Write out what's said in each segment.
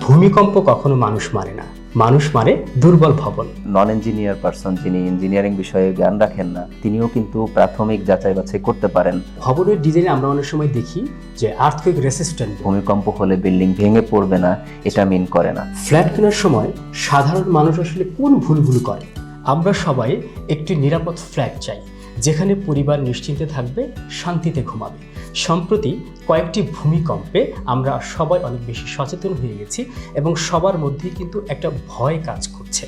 ভূমিকম্প কখনো মানুষ মারে না, মানুষ মারে দুর্বল ভবন। নন ইঞ্জিনিয়ার পারসন যিনি ইঞ্জিনিয়ারিং বিষয়ে জ্ঞান রাখেন না, তিনিও কিন্তু প্রাথমিক যাচাই বাছাই করতে পারেন। ভবনের ডিজাইনে আমরা অনেক সময় দেখি যে আর্থকুইক রেসিস্ট্যান্ট। ভূমিকম্প হলে বিল্ডিং ভেঙে পড়বে না, এটা মিন করে না। ফ্ল্যাট কেনার সময় সাধারণ মানুষ আসলে কোন ভুলগুলো করে? আমরা সবাই একটি নিরাপদ ফ্ল্যাট চাই, যেখানে পরিবার নিশ্চিন্তে থাকবে, শান্তিতে ঘুমাবে। সম্প্রতি কয়েকটি ভূমিকম্পে আমরা সবাই অনেক বেশি সচেতন হয়ে গেছি এবং সবার মধ্যেই কিন্তু একটা ভয় কাজ করছে।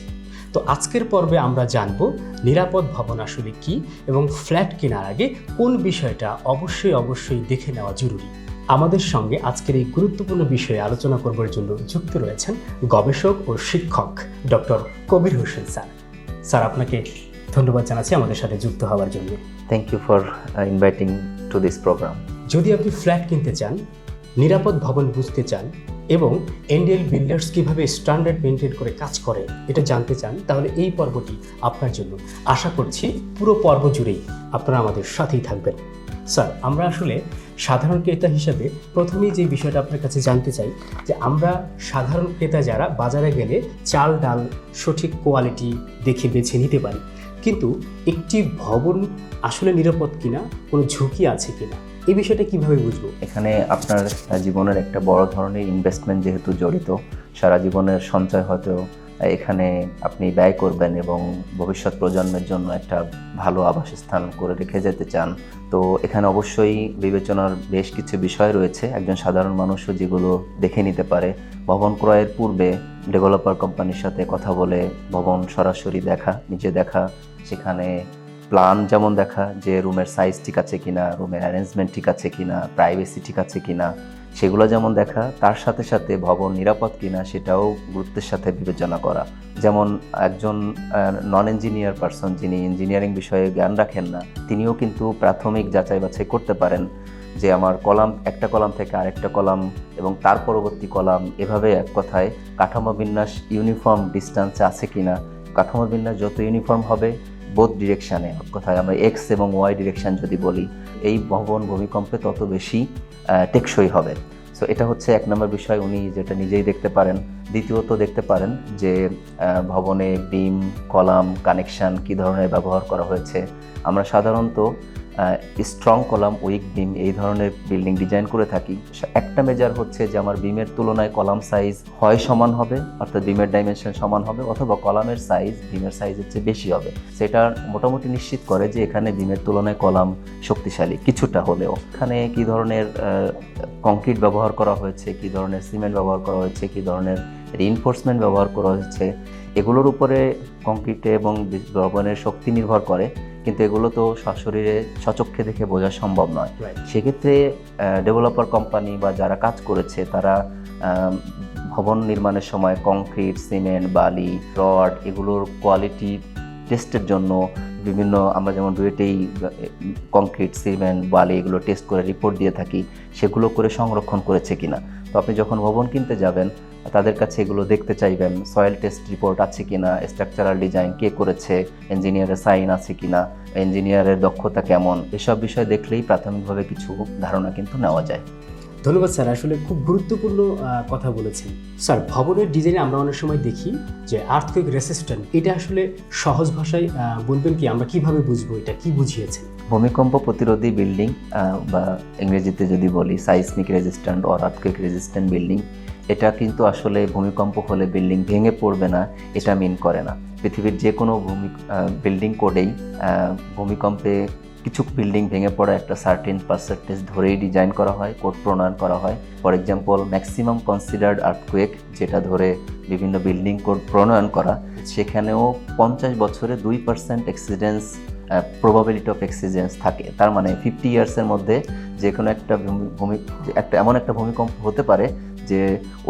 তো আজকের পর্বে আমরা জানব নিরাপদ ভবন আসলে কি এবং ফ্ল্যাট কেনার আগে কোন বিষয়টা অবশ্যই দেখে নেওয়া জরুরি। আমাদের সঙ্গে আজকের এই গুরুত্বপূর্ণ বিষয়ে আলোচনা করবার জন্য যুক্ত রয়েছেন গবেষক ও শিক্ষক doctor Kabir Hossain sir. Sir, আপনাকে ধন্যবাদ জানাচ্ছি আমাদের সাথে যুক্ত হওয়ার জন্য। Thank you for inviting to this programme. যদি আপনি ফ্ল্যাট কিনতে চান, নিরাপদ ভবন বুঝতে চান এবং এনডিএল বিল্ডার্স কীভাবে স্ট্যান্ডার্ড মেনটেন করে কাজ করে এটা জানতে চান, তাহলে এই পর্বটি আপনার জন্য। আশা করছি পুরো পর্ব জুড়েই আপনারা আমাদের সাথেই থাকবেন। স্যার, আমরা আসলে সাধারণ ক্রেতা হিসেবে প্রথমেই যে বিষয়টা আপনার কাছে জানতে চাই যে আমরা সাধারণ ক্রেতা যারা বাজারে গেলে চাল ডাল সঠিক কোয়ালিটি দেখে বেছে নিতে পারি, কিন্তু একটি ভবন আসলে নিরাপদ কিনা, কোনো ঝুঁকি আছে কিনা, এই বিষয়টা কিভাবে বুঝবো? এখানে আপনার জীবনের একটা বড় ধরনের ইনভেস্টমেন্ট যেহেতু জড়িত, সারা জীবনের সঞ্চয় হয়তো এখানে আপনি ব্যয় করবেন এবং ভবিষ্যৎ প্রজন্মের জন্য একটা ভালো আবাসস্থান করে রেখে যেতে চান। তো এখানে অবশ্যই বিবেচনার বেশ কিছু বিষয় রয়েছে, একজন সাধারণ মানুষও যেগুলো দেখে নিতে পারে। ভবন ক্রয়ের পূর্বে ডেভেলপার কোম্পানির সাথে কথা বলে ভবন সরাসরি দেখা, নিজে দেখা, সেখানে প্ল্যান যেমন দেখা যে রুমের সাইজ ঠিক আছে কিনা, রুমের অ্যারেঞ্জমেন্ট ঠিক আছে কিনা, প্রাইভেসি ঠিক আছে কিনা, সেগুলো যেমন দেখা, তার সাথে সাথে ভবন নিরাপদ কিনা সেটাও গুরুত্বের সাথে বিবেচনা করা। যেমন একজন নন ইঞ্জিনিয়ার পারসন যিনি ইঞ্জিনিয়ারিং বিষয়ে জ্ঞান রাখেন না, তিনিও কিন্তু প্রাথমিক যাচাই বাছাই করতে পারেন যে আমার কলাম, একটা কলাম থেকে আরেকটা কলাম এবং তার পরবর্তী কলাম, এভাবে এক কথায় কাঠামো বিন্যাস ইউনিফর্ম ডিস্টেন্সে আছে কিনা। কাঠামো বিন্যাস যত ইউনিফর্ম হবে বোথ ডিরেকশানে, কথায় আমরা এক্স এবং ওয়াই ডিরেকশান যদি বলি, এই ভবন ভূমিকম্পে তত বেশি টেকসই হবে। সো এটা হচ্ছে এক নম্বর বিষয়, উনি যেটা নিজেই দেখতে পারেন। দ্বিতীয়ত দেখতে পারেন যে ভবনে বিম, কলাম, কানেকশান কী ধরনের ব্যবহার করা হয়েছে। আমরা সাধারণত স্ট্রং কলাম, উইক বিম এই ধরনের বিল্ডিং ডিজাইন করে থাকি। একটা মেজার হচ্ছে যে আমার বিমের তুলনায় কলাম সাইজ হয় সমান হবে, অর্থাৎ বিমের ডাইমেনশন সমান হবে, অথবা কলামের সাইজ বিমের সাইজের চেয়ে বেশি হবে। সেটা মোটামুটি নিশ্চিত করে যে এখানে বিমের তুলনায় কলাম শক্তিশালী কিছুটা হলেও। এখানে কী ধরনের কংক্রিট ব্যবহার করা হয়েছে, কী ধরনের সিমেন্ট ব্যবহার করা হয়েছে, কী ধরনের রিইনফোর্সমেন্ট ব্যবহার করা হয়েছে, এগুলোর উপরে কংক্রিটে এবং ভবনের শক্তি নির্ভর করে, কিন্তু এগুলো তো সশরীরে সচক্ষে দেখে বোঝা সম্ভব নয়। সেক্ষেত্রে ডেভেলপার কোম্পানি বা যারা কাজ করেছে তারা ভবন নির্মাণের সময় কংক্রিট, সিমেন্ট, বালি, রড এগুলোর কোয়ালিটি টেস্টের জন্য বিভিন্ন, আমরা যেমন ডুয়েটেই কংক্রিট, সিমেন্ট, বালি এগুলো টেস্ট করে রিপোর্ট দিয়ে থাকি, সেগুলো করে সংরক্ষণ করেছে কিনা। তো আপনি যখন ভবন কিনতে যাবেন তাদের কাছে এগুলো দেখতে চাইবেন, সয়েল টেস্ট রিপোর্ট আছে কিনা, স্ট্রাকচারাল ডিজাইন কে করেছে, ইঞ্জিনিয়ারের সাইন আছে কিনা, ইঞ্জিনিয়ারের দক্ষতা কেমন, এসব বিষয় দেখলেই প্রাথমিকভাবে কিছু ধারণা কিন্তু নেওয়া যায়। ধন্যবাদ স্যার, আসলে খুব গুরুত্বপূর্ণ কথা বলেছেন। স্যার, ভবনের ডিজাইনে আমরা অনেক সময় দেখি যে আর্থকুইক রেসিস্ট্যান্ট, এটা আসলে সহজ ভাষায় বলবেন কি, আমরা কিভাবে বুঝবো, এটা কি বুঝিয়েছেন? ভূমিকম্প প্রতিরোধী বিল্ডিং বা ইংরেজিতে যদি বলি seismic resistant or earthquake resistant building, এটা কিন্তু আসলে ভূমিকম্প হলে বিল্ডিং ভেঙে পড়বে না এটা মিন করে না। পৃথিবীর যে কোনো বিল্ডিং কোডেই ভূমিকম্পে কিছু বিল্ডিং ভেঙে পড়া একটা সার্টেন পার্সেন্টেজ ধরেই ডিজাইন করা হয়, কোড প্রণয়ন করা হয়। For example maximum considered earthquake, যেটা ধরে বিভিন্ন বিল্ডিং কোড প্রণয়ন করা, সেখানেও 50 বছরে 2% এক্সিডেন্স প্রবাবিলিটি অফ এক্সিডেন্স থাকে। তার মানে 50 ইয়ার্সের মধ্যে যে কোনো একটা এমন একটা ভূমিকম্প হতে পারে যে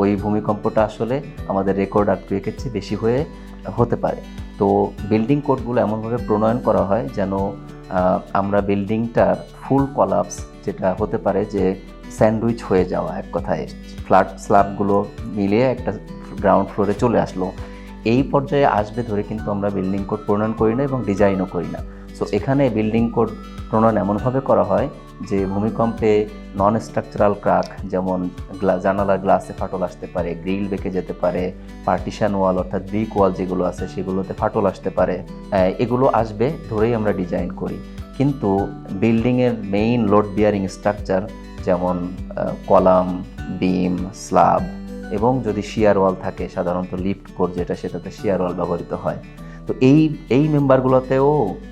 ওই ভূমিকম্পটা আসলে আমাদের রেকর্ড আর্থকুয়েকের চেয়ে বেশি হতে পারে। তো বিল্ডিং কোডগুলো এমনভাবে প্রণয়ন করা হয় যেন আমরা বিল্ডিংটার ফুল কলাপস, যেটা হতে পারে যে স্যান্ডউইচ হয়ে যাওয়া, এক কথায় ফ্ল্যাট স্ল্যাবগুলো মিলিয়ে একটা গ্রাউন্ড ফ্লোরে চলে আসলো, এই পর্যায়ে আসবে ধরে কিন্তু আমরা বিল্ডিং কোড প্রণয়ন করি না এবং ডিজাইনও করি না। সো এখানে বিল্ডিং কোড প্রণয়ন এমনভাবে করা হয় যে ভূমিকম্পে নন স্ট্রাকচারাল ক্রাক, যেমন জানালার গ্লাসে ফাটল আসতে পারে, গ্রিল বেঁকে যেতে পারে, পার্টিশন ওয়াল অর্থাৎ ব্রিক ওয়াল যেগুলো আছে সেগুলোতে ফাটল আসতে পারে, এগুলো আসবে ধরেই আমরা ডিজাইন করি। কিন্তু বিল্ডিংয়ের মেইন লোড বিয়ারিং স্ট্রাকচার যেমন কলাম, বিম, স্ল্যাব এবং যদি শিয়ার ওয়াল থাকে, সাধারণত লিফট কোড যেটা সেটাতে শিয়ার ওয়াল ব্যবহৃত হয়। তো এই মেম্বারগুলোতেও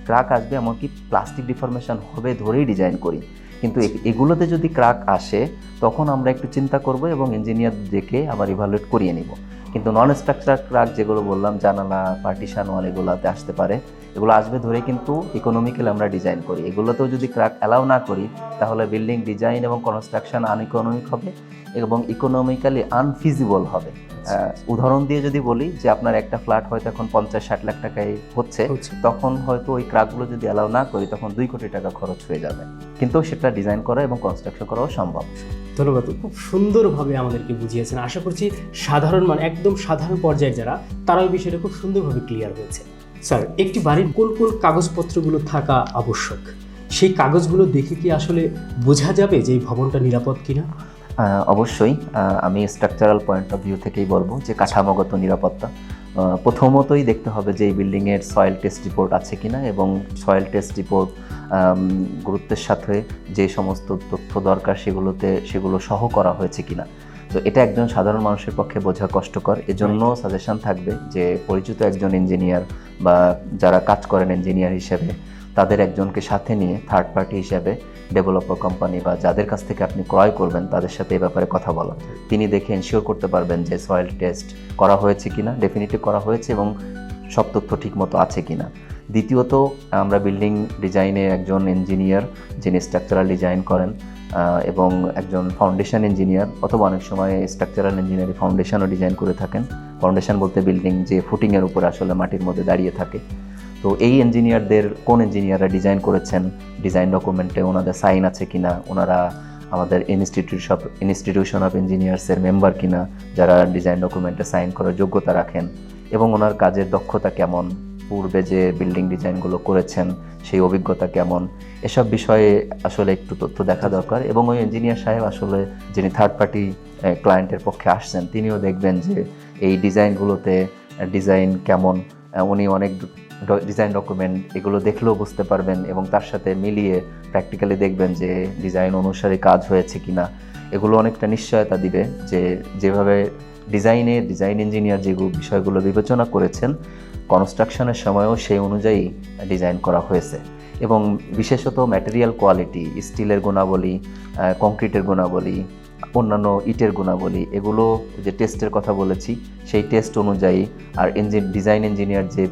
ক্রাক আসবে, এমনকি প্লাস্টিক ডিফরমেশন হবে ধরেই ডিজাইন করি। কিন্তু এগুলোতে যদি ক্রাক আসে তখন আমরা একটু চিন্তা করব এবং ইঞ্জিনিয়ার দেখে আবার ইভালুয়েট করিয়ে নিব। কিন্তু নন স্ট্রাকচারাল ক্রাক যেগুলো বললাম, জানালা, পার্টিশন ওয়াল, এগুলোতে আসতে পারে, এগুলো আসবে ধরে কিন্তু ইকোনমিক্যালি আমরা ডিজাইন করি। এগুলোতেও যদি ক্রাক অ্যালাউ না করি তাহলে বিল্ডিং ডিজাইন এবং কনস্ট্রাকশন আনইকোনমিক হবে এবং ইকোনমিক্যালি আনফিজিবল হবে। উদাহরণ দিয়ে যদি বলি যে আপনার একটা ফ্ল্যাট হয়তো এখন 50-60 লাখ টাকায় হচ্ছে, তখন হয়তো ওই ক্রাকগুলো যদি অ্যালাউ না করি তখন 2 কোটি টাকা খরচ হয়ে যাবে, কিন্তু সেটা ডিজাইন করা এবং কনস্ট্রাকশন করাও সম্ভব। ধন্যবাদ, খুব সুন্দরভাবে আমাদেরকে বুঝিয়েছেন। আশা করছি সাধারণ একদম সাধারণ পর্যায়ের যারা, তারা ওই বিষয়টা খুব সুন্দরভাবে ক্লিয়ার হয়েছে। স্যার, একটি বাড়ির কোন কোন কাগজপত্রগুলো থাকা আবশ্যক, সেই কাগজগুলো দেখে কি আসলে বোঝা যাবে যে এই ভবনটা নিরাপদ কিনা? অবশ্যই আমি স্ট্রাকচারাল পয়েন্ট অফ ভিউ থেকেই বলবো যে কাঠামোগত নিরাপত্তা। প্রথমতই দেখতে হবে যে এই বিল্ডিংয়ের সয়েল টেস্ট রিপোর্ট আছে কিনা, এবং সয়েল টেস্ট রিপোর্ট গুরুত্বের সাথে যে সমস্ত তথ্য দরকার সেগুলো সহ করা হয়েছে কিনা। তো এটা একজন সাধারণ মানুষের পক্ষে বোঝা কষ্টকর, এজন্য সাজেশন থাকবে যে পরিচিত একজন ইঞ্জিনিয়ার বা যারা কাজ করেন ইঞ্জিনিয়ার হিসেবে তাদের একজনকে সাথে নিয়ে থার্ড পার্টি হিসেবে ডেভেলপার কোম্পানি বা যাদের কাছ থেকে আপনি ক্রয় করবেন তাদের সাথে এই ব্যাপারে কথা বলা। তিনি দেখে এনশিওর করতে পারবেন যে সয়েল টেস্ট করা হয়েছে কিনা, ডেফিনেটলি করা হয়েছে এবং সব তথ্য ঠিকমতো আছে কিনা। দ্বিতীয়ত, আমরা বিল্ডিং ডিজাইনে একজন ইঞ্জিনিয়ার যিনি স্ট্রাকচারাল ডিজাইন করেন এবং একজন ফাউন্ডেশন ইঞ্জিনিয়ার, অথবা অনেক সময় স্ট্রাকচারাল ইঞ্জিনিয়ারিং ফাউন্ডেশনও ডিজাইন করে থাকেন। ফাউন্ডেশন বলতে বিল্ডিং যে ফুটিংয়ের উপরে আসলে মাটির মধ্যে দাঁড়িয়ে থাকে। তো এই ইঞ্জিনিয়ারদের কোন ইঞ্জিনিয়াররা ডিজাইন করেছেন, ডিজাইন ডকুমেন্টে ওনাদের সাইন আছে কিনা, ওনারা আমাদের ইনস্টিটিউশন অফ ইঞ্জিনিয়ার্সের মেম্বার কিনা যারা ডিজাইন ডকুমেন্টে সাইন করার যোগ্যতা রাখেন, এবং ওনার কাজের দক্ষতা কেমন, পূর্বে যে বিল্ডিং ডিজাইনগুলো করেছেন সেই অভিজ্ঞতা কেমন, এসব বিষয়ে আসলে একটু তথ্য দেখা দরকার। এবং ওই ইঞ্জিনিয়ার সাহেব আসলে যিনি থার্ড পার্টি ক্লায়েন্টের পক্ষে আসছেন তিনিও দেখবেন যে এই ডিজাইনগুলোতে ডিজাইন কেমন, উনি অনেক ডিজাইন ডকুমেন্ট এগুলো দেখলেও বুঝতে পারবেন এবং তার সাথে মিলিয়ে প্র্যাকটিক্যালি দেখবেন যে ডিজাইন অনুসারে কাজ হয়েছে কিনা। এগুলো অনেকটা নিশ্চয়তা দিবে যে যেভাবে ডিজাইন ইঞ্জিনিয়ার যে বিষয়গুলো বিবেচনা করেছেন কনস্ট্রাকশনের সময়ও সেই অনুযায়ী ডিজাইন করা হয়েছে। এবং বিশেষত ম্যাটেরিয়াল কোয়ালিটি, স্টিলের গুণাবলী, কংক্রিটের গুণাবলী, অন্যান্য ইটের গুণাবলী, এগুলো যে টেস্টের কথা বলেছি সেই টেস্ট অনুযায়ী আর ডিজাইন ইঞ্জিনিয়ার যে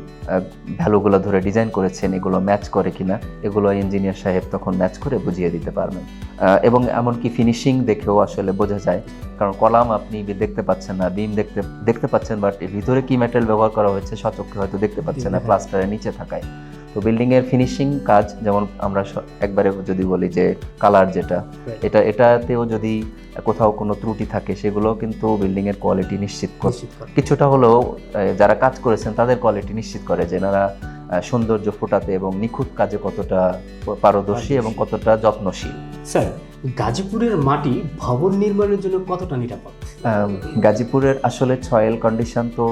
ভ্যালুগুলো ধরে ডিজাইন করেছেন এগুলো ম্যাচ করে কিনা, এগুলো ইঞ্জিনিয়ার সাহেব তখন ম্যাচ করে বুঝিয়ে দিতে পারবেন। এবং এমনকি ফিনিশিং দেখেও আসলে বোঝা যায়, কারণ কলাম আপনি দেখতে পাচ্ছেন না, বিম দেখতে পাচ্ছেন, বাট ভিতরে কি ম্যাটেরিয়াল ব্যবহার করা হয়েছে সচক্ষে হয়তো দেখতে পাচ্ছেন না প্লাস্টারের নিচে থাকায়। তো বিল্ডিংয়ের ফিনিশিং কাজ, যেমন আমরা একবারে যদি বলি যে কালার যেটা, এটাতেও যদি কোথাও কোনো ত্রুটি থাকে সেগুলো কিন্তু বিল্ডিংয়ের কোয়ালিটি নিশ্চিত করে, কিছুটা হলেও যারা কাজ করেছেন তাদের কোয়ালিটি নিশ্চিত করে যে এনারা সৌন্দর্য ফোটাতে এবং নিখুঁত কাজে কতটা পারদর্শী এবং কতটা যত্নশীল। স্যার, গাজীপুরের মাটি ভবন নির্মাণের জন্য কতটা নিরাপদ? গাজীপুরের আসলে সয়েল কন্ডিশন তো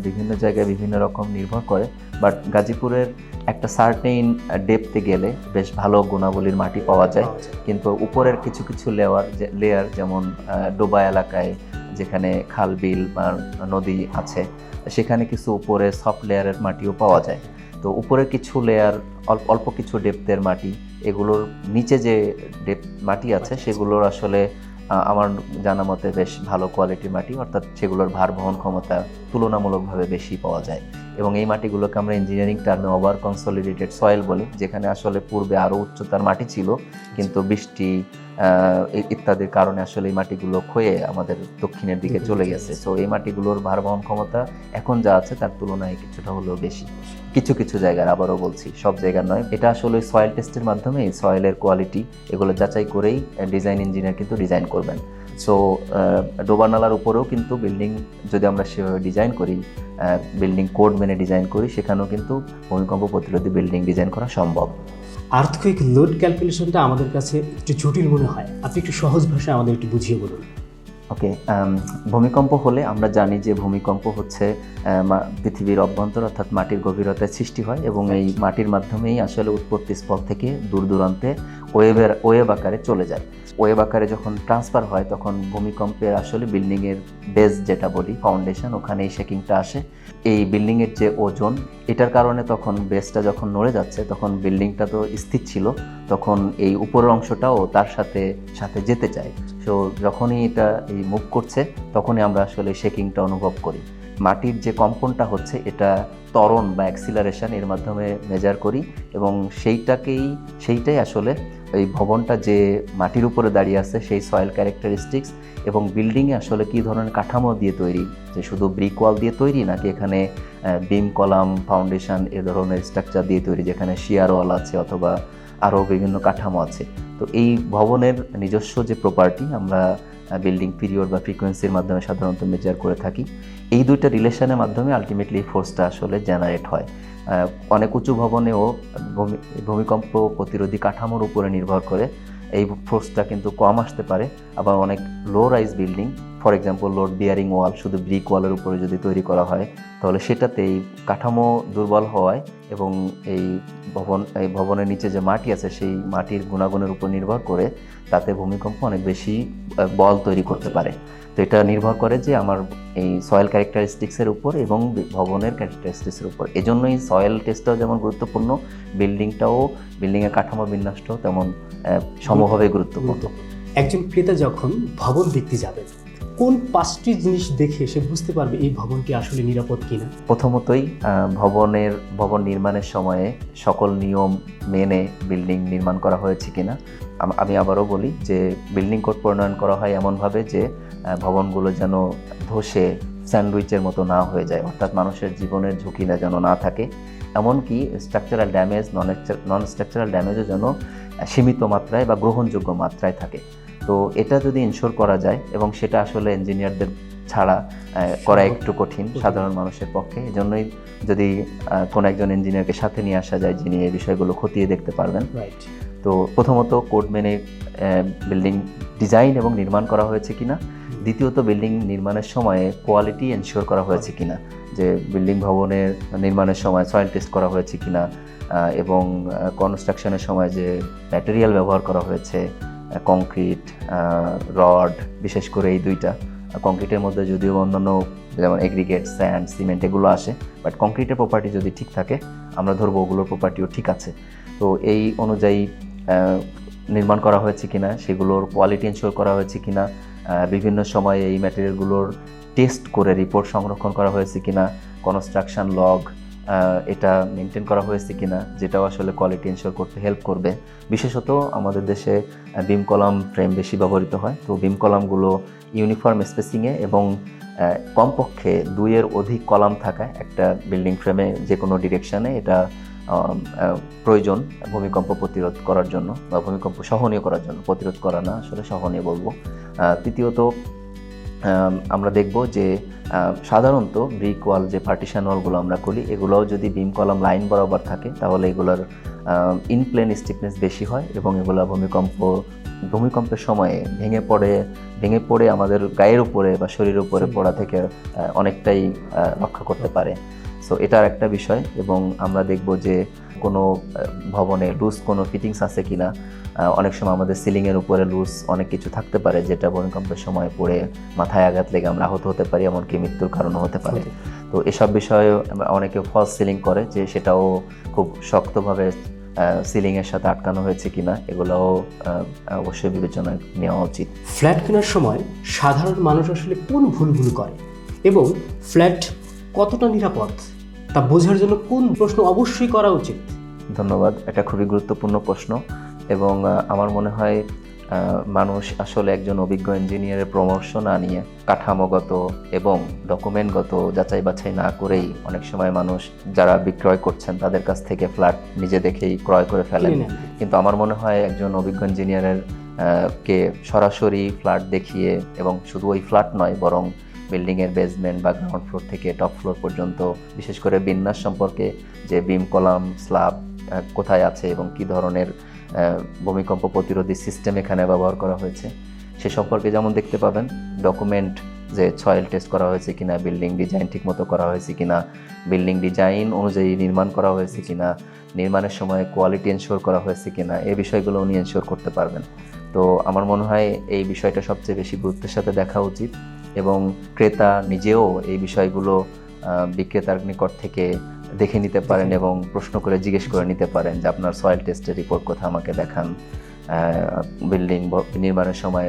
বিভিন্ন জায়গায় বিভিন্ন রকম নির্ভর করে, বাট গাজীপুরের একটা সার্টেইন ডেপথে গেলে বেশ ভালো গুণাবলীর মাটি পাওয়া যায়। কিন্তু উপরের কিছু কিছু লেয়ার যেমন ডোবা এলাকায় যেখানে খাল বিল বা নদী আছে সেখানে কিছু উপরে সফট লেয়ারের মাটিও পাওয়া যায়। তো উপরের কিছু লেয়ার অল্প কিছু ডেপথের মাটি, এগুলোর নিচে যে মাটি আছে সেগুলোর আসলে আমার জানা মতে বেশ ভালো কোয়ালিটির মাটি, অর্থাৎ সেগুলোর ভার বহন ক্ষমতা তুলনামূলকভাবে বেশি পাওয়া যায়। এবং এই মাটিগুলোকে আমরা ইঞ্জিনিয়ারিং টার্মে ওভার কনসলিডেটেড সয়েল বলি, যেখানে আসলে পূর্বে আরও উচ্চতার মাটি ছিল কিন্তু বৃষ্টি ইত্যাদির কারণে আসলে এই মাটিগুলো ক্ষয়ে আমাদের দক্ষিণের দিকে চলে গেছে। সো এই মাটিগুলোর ভার বহন ক্ষমতা এখন যা আছে তার তুলনায় কিছুটা হলেও বেশি কিছু কিছু জায়গার, আবারও বলছি সব জায়গার নয়। এটা আসলে সয়েল টেস্টের মাধ্যমে সয়েলের কোয়ালিটি এগুলো যাচাই করেই ডিজাইন ইঞ্জিনিয়ার কিন্তু ডিজাইন করবেন। সো ডোবা নালার উপরেও কিন্তু বিল্ডিং যদি আমরা সেভাবে ডিজাইন করি, বিল্ডিং কোড মেনে ডিজাইন করি, সেখানেও কিন্তু ভূমিকম্প প্রতিরোধী বিল্ডিং ডিজাইন করা সম্ভব। আর্থকুইক লোড ক্যালকুলেশনটা আমাদের কাছে একটু জটিল মনে হয়, আপনি একটু সহজ ভাষায় আমাদের একটু বুঝিয়ে বলুন। ওকে, ভূমিকম্প হলে আমরা জানি যে ভূমিকম্প হচ্ছে পৃথিবীর অভ্যন্তর অর্থাৎ মাটির গভীরতায় সৃষ্টি হয় এবং এই মাটির মাধ্যমেই আসলে উৎপত্তি স্থল থেকে দূর দূরান্তে ওয়েভ আকারে চলে যায়। ওয়েভ আকারে যখন ট্রান্সফার হয় তখন ভূমিকম্পের আসলে বিল্ডিংয়ের বেস যেটা বলি ফাউন্ডেশন, ওখানে এই শেকিংটা আসে। এই বিল্ডিংয়ের যে ওজন, এটার কারণে তখন বেসটা যখন নড়ে যাচ্ছে তখন বিল্ডিংটা তো স্থির ছিল, তখন এই উপরের অংশটাও তার সাথে সাথে যেতে চায়। সো যখনই এটা এই মুভ করছে তখনই আমরা আসলে শেকিংটা অনুভব করি। মাটির যে কম্পনটা হচ্ছে এটা ত্বরণ বা অ্যাক্সিলারেশন এর মাধ্যমে মেজার করি এবং সেইটাই আসলে এই ভবনটা যে মাটির উপরে দাঁড়িয়ে আছে সেই সয়েল ক্যারেক্টারিস্টিক্স এবং বিল্ডিংয়ে আসলে কী ধরনের কাঠামো দিয়ে তৈরি, যে শুধু ব্রিক ওয়াল দিয়ে তৈরি নাকি এখানে বিম কলাম ফাউন্ডেশন এ ধরনের স্ট্রাকচার দিয়ে তৈরি, যেখানে শিয়ার ওয়াল আছে অথবা আরও বিভিন্ন কাঠামো আছে। তো এই ভবনের নিজস্ব যে প্রপার্টি আমরা বিল্ডিং পিরিয়ড বা ফ্রিকোয়েন্সির মাধ্যমে সাধারণত মেজার করে থাকি। এই দুইটা রিলেশনের মাধ্যমে আলটিমেটলি ফোর্সটা আসলে জেনারেট হয়। অনেক উঁচু ভবনেও ভূমিকম্প প্রতিরোধী কাঠামোর উপরে নির্ভর করে এই ফোর্সটা কিন্তু কম আসতে পারে। আবার অনেক low rise building, for example load bearing wall শুধু ব্রিক ওয়ালের উপরে যদি তৈরি করা হয় তাহলে সেটাতে এই কাঠামো দুর্বল হওয়ায় এবং এই ভবনের নিচে যে মাটি আছে সেই মাটির গুণাগুণের উপর নির্ভর করে তাতে ভূমিকম্প অনেক বেশি বল তৈরি করতে পারে। তো এটা নির্ভর করে যে আমার এই সয়েল ক্যারেক্টারিস্টিক্সের উপর এবং ভবনের ক্যারেক্টারিস্টিক্সের উপর। এজন্যই সয়েল টেস্টটাও যেমন গুরুত্বপূর্ণ, বিল্ডিংয়ের কাঠামো বিন্যাসটাও তেমন সমভাবে গুরুত্বপূর্ণ। একজন ক্রেতা যখন ভবন দেখতে যাবে কোন 5টি জিনিস দেখে সে বুঝতে পারবে এই ভবনটি আসলে নিরাপদ কিনা? প্রথমতই ভবন নির্মাণের সময়ে সকল নিয়ম মেনে বিল্ডিং নির্মাণ করা হয়েছে কিনা। আমি আবারও বলি যে বিল্ডিং কোড প্রণয়ন করা হয় এমনভাবে যে ভবনগুলো যেন ধসে স্যান্ডউইচের মতো না হয়ে যায়, অর্থাৎ মানুষের জীবনের ঝুঁকিটা যেন না থাকে। এমনকি স্ট্রাকচারাল ড্যামেজ, নন স্ট্রাকচারাল ড্যামেজও যেন সীমিত মাত্রায় বা গ্রহণযোগ্য মাত্রায় থাকে। তো এটা যদি ইনশোর করা যায়, এবং সেটা আসলে ইঞ্জিনিয়ারদের ছাড়া করা একটু কঠিন সাধারণ মানুষের পক্ষে, এজন্যই যদি কোনো একজন ইঞ্জিনিয়ারকে সাথে নিয়ে আসা যায় যিনি এই বিষয়গুলো খতিয়ে দেখতে পারবেন। তো প্রথমত কোড মেনে বিল্ডিং ডিজাইন এবং নির্মাণ করা হয়েছে কিনা। দ্বিতীয়ত বিল্ডিং নির্মাণের সময়ে কোয়ালিটি এনশিওর করা হয়েছে কিনা, যে বিল্ডিং ভবনের নির্মাণের সময় সয়েল টেস্ট করা হয়েছে কিনা এবং কনস্ট্রাকশনের সময় যে ম্যাটেরিয়াল ব্যবহার করা হয়েছে, কংক্রিট, রড, বিশেষ করে এই দুইটা। কংক্রিটের মধ্যে যদিও অন্যান্য যেমন এগ্রিগেট, স্যান্ড, সিমেন্ট এগুলো আসে, বাট কংক্রিটের প্রপার্টি যদি ঠিক থাকে আমরা ধরবো ওগুলোর প্রপার্টিও ঠিক আছে। তো এই অনুযায়ী নির্মাণ করা হয়েছে কিনা, সেগুলোর কোয়ালিটি এনশিওর করা হয়েছে কিনা, বিভিন্ন সময়ে এই ম্যাটেরিয়ালগুলোর টেস্ট করে রিপোর্ট সংরক্ষণ করা হয়েছে কিনা, কনস্ট্রাকশন লগ এটা মেনটেন করা হয়েছে কিনা, যেটাও আসলে কোয়ালিটি এনশিওর করতে হেল্প করবে। বিশেষত আমাদের দেশে বিম কলাম ফ্রেম বেশি ব্যবহৃত হয়। তো বিম কলামগুলো ইউনিফর্ম স্পেসিংয়ে এবং কমপক্ষে 2-এর অধিক কলাম থাকায় একটা বিল্ডিং ফ্রেমে যে কোনো ডিরেকশানে এটা প্রয়োজন ভূমিকম্প প্রতিরোধ করার জন্য বা ভূমিকম্প সহনীয় করার জন্য, প্রতিরোধ করা না, আসলে সহনীয় বলবো। তৃতীয়ত আমরা দেখব যে সাধারণত ব্রিক ওয়াল যে পার্টিশন ওয়ালগুলো আমরা করি এগুলোও যদি বিম কলাম লাইন বরাবর থাকে তাহলে এগুলোর ইনপ্লেন স্টিফনেস বেশি হয় এবং এগুলো ভূমিকম্পের সময়ে ভেঙে পড়ে আমাদের গায়ের উপরে বা শরীরের উপরে পড়া থেকে অনেকটাই রক্ষা করতে পারে। সো এটার একটা বিষয়। এবং আমরা দেখব যে কোনো ভবনে লুজ কোনো ফিটিংস আছে কিনা। অনেক সময় আমাদের সিলিংয়ের উপরে লুজ অনেক কিছু থাকতে পারে যেটা ভূমিকম্পের সময় পড়ে মাথায় আঘাত লেগে আমরা আহত হতে পারি, এমনকি মৃত্যুর কারণও হতে পারে। তো এসব বিষয়ে অনেকে ফলস সিলিং করে, যে সেটাও খুব শক্তভাবে সিলিংয়ের সাথে আটকানো হয়েছে কিনা, এগুলোও অবশ্যই বিবেচনায় নেওয়া উচিত। ফ্ল্যাট কেনার সময় সাধারণ মানুষ আসলে কোন ভুলগুলো করে এবং ফ্ল্যাট কতটা নিরাপদ তা বোঝার জন্য কোন প্রশ্ন অবশ্যই করা উচিত? ধন্যবাদ, এটা খুবই গুরুত্বপূর্ণ প্রশ্ন। এবং আমার মনে হয় মানুষ আসলে একজন অভিজ্ঞ ইঞ্জিনিয়ারের পরামর্শ না নিয়ে কাঠামোগত এবং ডকুমেন্টগত যাচাই বাছাই না করেই অনেক সময় মানুষ যারা বিক্রয় করছেন তাদের কাছ থেকে ফ্ল্যাট নিজে দেখেই ক্রয় করে ফেলেন। কিন্তু আমার মনে হয় একজন অভিজ্ঞ ইঞ্জিনিয়ারের কে সরাসরি ফ্ল্যাট দেখিয়ে, এবং শুধু ওই ফ্ল্যাট নয় বরং বিল্ডিংয়ের বেসমেন্ট বা গ্রাউন্ড ফ্লোর থেকে টপ ফ্লোর পর্যন্ত, বিশেষ করে বিন্যাস সম্পর্কে, যে বিম কলাম স্ল্যাব কোথায় আছে এবং কী ধরনের ভূমিকম্প প্রতিরোধী সিস্টেম এখানে ব্যবহার করা হয়েছে সে সম্পর্কে যেমন দেখতে পাবেন। ডকুমেন্ট, যে সয়েল টেস্ট করা হয়েছে কিনা, বিল্ডিং ডিজাইন ঠিকমতো করা হয়েছে কিনা, বিল্ডিং ডিজাইন অনুযায়ী নির্মাণ করা হয়েছে কিনা, নির্মাণের সময় কোয়ালিটি এনশিওর করা হয়েছে কিনা, এই বিষয়গুলো উনি এনশিওর করতে পারবেন। তো আমার মনে হয় এই বিষয়টা সবচেয়ে বেশি গুরুত্বের সাথে দেখা উচিত, এবং ক্রেতা নিজেও এই বিষয়গুলো বিক্রেতার নিকট থেকে দেখে নিতে পারেন এবং প্রশ্ন করে জিজ্ঞেস করে নিতে পারেন যে আপনার সয়েল টেস্টের রিপোর্ট কোথায়, আমাকে দেখান। বিল্ডিং নির্মাণের সময়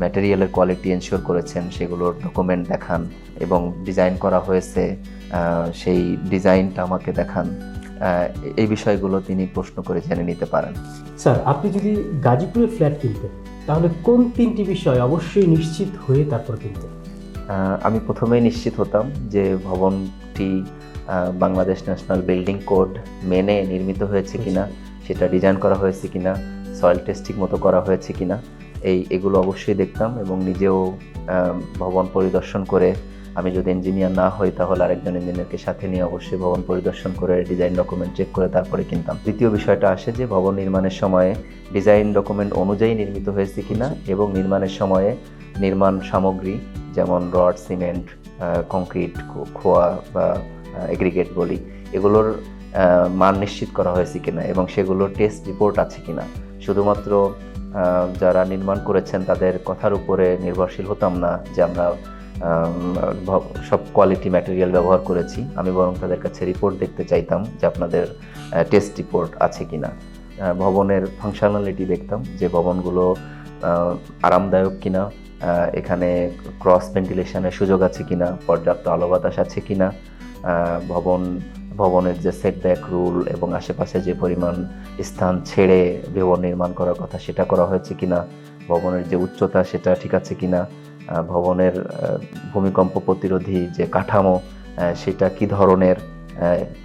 ম্যাটেরিয়ালের কোয়ালিটি এনশিওর করেছেন সেগুলোর ডকুমেন্ট দেখান, এবং ডিজাইন করা হয়েছে সেই ডিজাইনটা আমাকে দেখান। এই বিষয়গুলো তিনি প্রশ্ন করে জেনে নিতে পারেন। স্যার, আপনি যদি গাজীপুরে ফ্ল্যাট কিনতেন তাহলে কোন 3টি বিষয় অবশ্যই নিশ্চিত হয়ে তারপর কিনতেন? আমি প্রথমেই নিশ্চিত হতাম যে ভবনটি বাংলাদেশ ন্যাশনাল বিল্ডিং কোড মেনে নির্মিত হয়েছে কিনা, সেটা ডিজাইন করা হয়েছে কিনা, সয়েল টেস্ট ঠিক মতো করা হয়েছে কিনা, এগুলো অবশ্যই দেখতাম। এবং নিজেও ভবন পরিদর্শন করে, আমি যদি ইঞ্জিনিয়ার না হই তাহলে আরেকজন ইঞ্জিনিয়ারকে সাথে নিয়ে অবশ্যই ভবন পরিদর্শন করে ডিজাইন ডকুমেন্ট চেক করে তারপরে কিনতাম। দ্বিতীয় বিষয়টা আসে যে ভবন নির্মাণের সময়ে ডিজাইন ডকুমেন্ট অনুযায়ী নির্মিত হয়েছে কিনা, এবং নির্মাণের সময়ে নির্মাণ সামগ্রী যেমন রড, সিমেন্ট, কংক্রিট, খোয়া বা এগ্রিগেট বলি, এগুলোর মান নিশ্চিত করা হয়েছে কিনা এবং সেগুলোর টেস্ট রিপোর্ট আছে কিনা। শুধুমাত্র যারা নির্মাণ করেছেন তাদের কথার উপরে নির্ভরশীল হতাম না যে আমরা সব কোয়ালিটি ম্যাটেরিয়াল ব্যবহার করেছি, আমি বরং তাদের কাছে রিপোর্ট দেখতে চাইতাম যে আপনাদের টেস্ট রিপোর্ট আছে কিনা। ভবনের ফাংশনালিটি দেখতাম যে ভবনগুলো আরামদায়ক কিনা, এখানে ক্রস ভেন্টিলেশনের সুযোগ আছে কিনা, পর্যাপ্ত আলো বাতাস আছে কিনা, ভবনের যে সেটব্যাক রুল এবং আশেপাশে যে পরিমাণ স্থান ছেড়ে ভবন নির্মাণ করার কথা সেটা করা হয়েছে কিনা, ভবনের যে উচ্চতা সেটা ঠিক আছে কিনা, ভবনের ভূমিকম্প প্রতিরোধী যে কাঠামো সেটা কি ধরনের,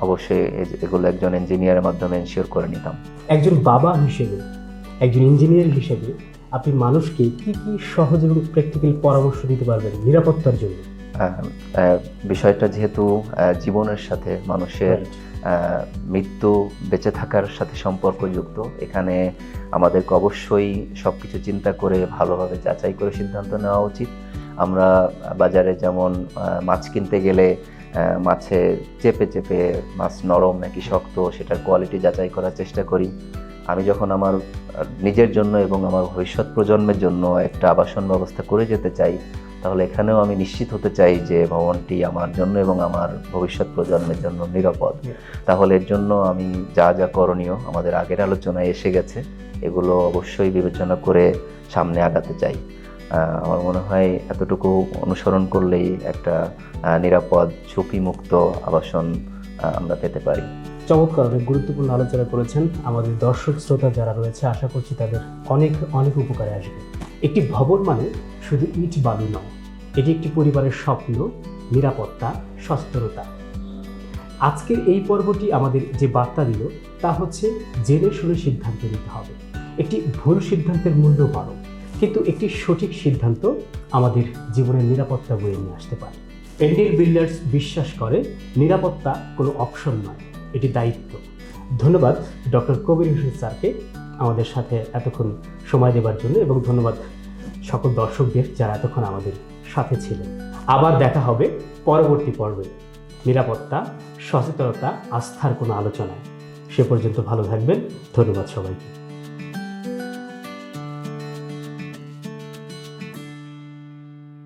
অবশ্যই এগুলো একজন ইঞ্জিনিয়ারের মাধ্যমে এনশিওর করে নিতাম। একজন বাবা হিসেবে, একজন ইঞ্জিনিয়ার হিসেবে আপনি মানুষকে কি কি সহজ এবং প্র্যাকটিক্যাল পরামর্শ দিতে পারবেন নিরাপত্তার জন্য? বিষয়টা যেহেতু জীবনের সাথে, মানুষের মৃত্যু বেঁচে থাকার সাথে সম্পর্কযুক্ত, এখানে আমাদেরকে অবশ্যই সব কিছু চিন্তা করে ভালোভাবে যাচাই করে সিদ্ধান্ত নেওয়া উচিত। আমরা বাজারে যেমন মাছ কিনতে গেলে মাছে চেপে চেপে মাছ নরম নাকি শক্ত সেটার কোয়ালিটি যাচাই করার চেষ্টা করি, আমি যখন আমার নিজের জন্য এবং আমার ভবিষ্যৎ প্রজন্মের জন্য একটা আবাসন ব্যবস্থা করে যেতে চাই, তাহলে এখানেও আমি নিশ্চিত হতে চাই যে ভবনটি আমার জন্য এবং আমার ভবিষ্যৎ প্রজন্মের জন্য নিরাপদ। তাহলে এর জন্য আমি যা যা করণীয় আমাদের আগের আলোচনায় এসে গেছে, এগুলো অবশ্যই বিবেচনা করে সামনে আগাতে চাই। আমার মনে হয় এতটুকু অনুসরণ করলেই একটা নিরাপদ, ঝুঁকিমুক্ত আবাসন আমরা পেতে পারি। চমৎকার, অনেক গুরুত্বপূর্ণ আলোচনা করেছেন। আমাদের দর্শক শ্রোতা যারা রয়েছে, আশা করছি তাদের অনেক অনেক উপকারে আসবে। একটি ভবন মানে শুধু ইট বালু নয়, এটি একটি পরিবারের স্বপ্ন, নিরাপত্তা, সচ্ছলতা। আজকের এই পর্বটি আমাদের যে বার্তা দিল তা হচ্ছে জেনে শুনে সিদ্ধান্ত নিতে হবে। একটি ভুল সিদ্ধান্তের মূল্য বড়, কিন্তু একটি সঠিক সিদ্ধান্ত আমাদের জীবনের নিরাপত্তা বয়ে নিয়ে আসতে পারে। এন্ডেল বিল্ডার্স বিশ্বাস করে নিরাপত্তা কোনো অপশন নয়, এটি দায়িত্ব। ধন্যবাদ ডক্টর কবির হোসেন স্যারকে আমাদের সাথে এতক্ষণ সময় দেওয়ার জন্য, এবং ধন্যবাদ সকল দর্শকদের যারা এতক্ষণ আমাদের সাথে ছিলেন। আবার দেখা হবে পরবর্তী পর্বে নিরাপত্তা, সচেতনতা, আস্থার কোনো আলোচনায়। সে পর্যন্ত ভালো থাকবেন। ধন্যবাদ সবাইকে।